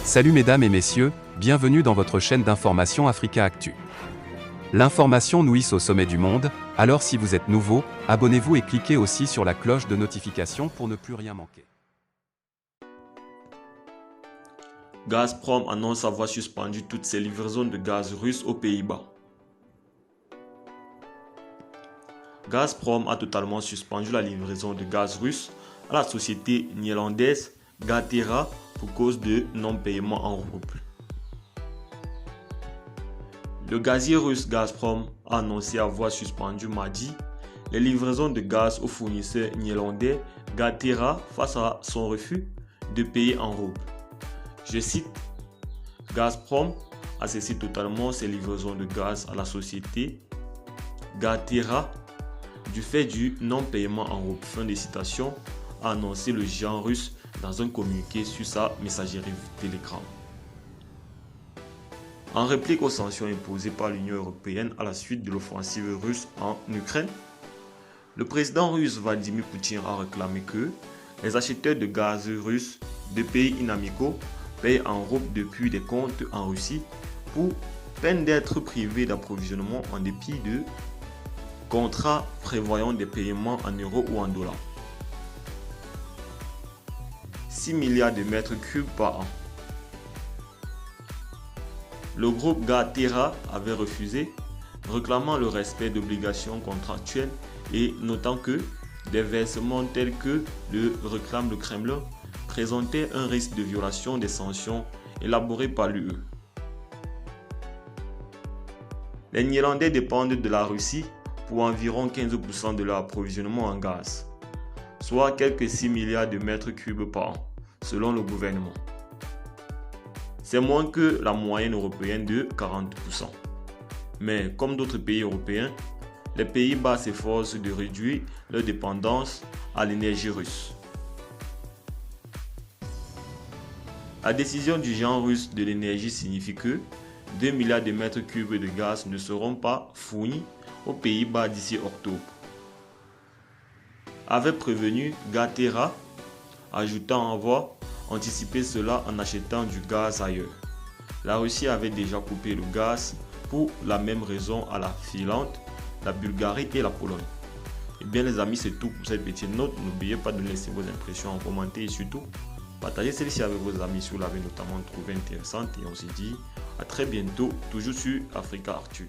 Salut mesdames et messieurs, bienvenue dans votre chaîne d'information Africa Actu. L'information nous hisse au sommet du monde, alors si vous êtes nouveau, abonnez-vous et cliquez aussi sur la cloche de notification pour ne plus rien manquer. Gazprom annonce avoir suspendu toutes ses livraisons de gaz russe aux Pays-Bas. Gazprom a totalement suspendu la livraison de gaz russe à la société néerlandaise GazTerra pour cause de non-paiement en roubles. Le gazier russe Gazprom a annoncé avoir suspendu mardi les livraisons de gaz au fournisseur néerlandais GazTerra face à son refus de payer en roubles. Je cite, Gazprom a cessé totalement ses livraisons de gaz à la société GazTerra du fait du non-paiement en roubles. Fin de citation, a annoncé le géant russe dans un communiqué sur sa messagerie Telegram. En réplique aux sanctions imposées par l'Union européenne à la suite de l'offensive russe en Ukraine, le président russe Vladimir Poutine a réclamé que les acheteurs de gaz russes de pays inamicaux payent en roubles depuis des comptes en Russie pour peine d'être privés d'approvisionnement en dépit de contrats prévoyant des paiements en euros ou en dollars. 6 milliards de mètres cubes par an. Le groupe GazTerra avait refusé, réclamant le respect d'obligations contractuelles et notant que des versements tels que le réclame le Kremlin présentaient un risque de violation des sanctions élaborées par l'UE. Les Néerlandais dépendent de la Russie pour environ 15% de leur approvisionnement en gaz, soit quelques 6 milliards de mètres cubes par an, selon le gouvernement. C'est moins que la moyenne européenne de 40%. Mais comme d'autres pays européens, les Pays-Bas s'efforcent de réduire leur dépendance à l'énergie russe. La décision du géant russe de l'énergie signifie que 2 milliards de mètres cubes de gaz ne seront pas fournis aux Pays-Bas d'ici octobre, avait prévenu GazTerra, ajoutant avoir anticipé cela en achetant du gaz ailleurs. La Russie avait déjà coupé le gaz pour la même raison à la Finlande, la Bulgarie et la Pologne. Et bien les amis, c'est tout pour cette petite note. N'oubliez pas de laisser vos impressions en commentaire et surtout partagez celle-ci avec vos amis si vous l'avez notamment trouvé intéressante. Et on se dit à très bientôt, toujours sur Africa Actu.